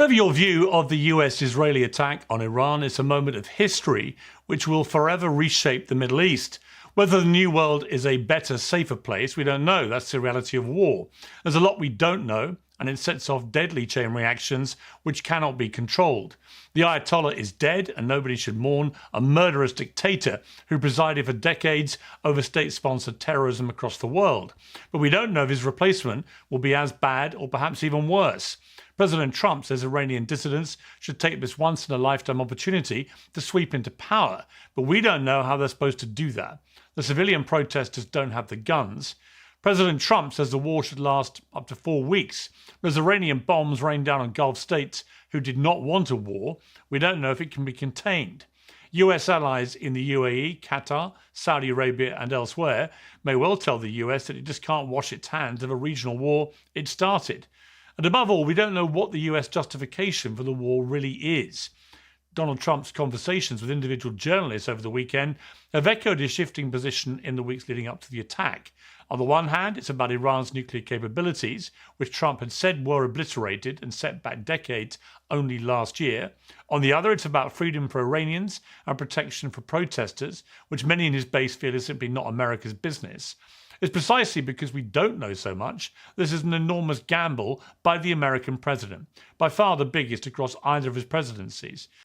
Whatever your view of the US-Israeli attack on Iran, it's a moment of history which will forever reshape the Middle East. Whether the new world is a better, safer place, we don't know. That's the reality of war. There's a lot we don't know, and it sets off deadly chain reactions which cannot be controlled. The Ayatollah is dead, and nobody should mourn a murderous dictator who presided for decades over state-sponsored terrorism across the world. But we don't know if his replacement will be as bad or perhaps even worse. President Trump says Iranian dissidents should take this once-in-a-lifetime opportunity to sweep into power, but we don't know how they're supposed to do that. The civilian protesters don't have the guns. President Trump says the war should last up to 4 weeks. As Iranian bombs rain down on Gulf states who did not want a war, we don't know if it can be contained. US allies in the UAE, Qatar, Saudi Arabia and elsewhere may well tell the US that it just can't wash its hands of a regional war it started. And above all, we don't know what the US justification for the war really is. Donald Trump's conversations with individual journalists over the weekend have echoed his shifting position in the weeks leading up to the attack. On the one hand, it's about Iran's nuclear capabilities, which Trump had said were obliterated and set back decades only last year. On the other, it's about freedom for Iranians and protection for protesters, which many in his base feel is simply not America's business. It's precisely because we don't know so much this is an enormous gamble by the American president, by far the biggest across either of his presidencies.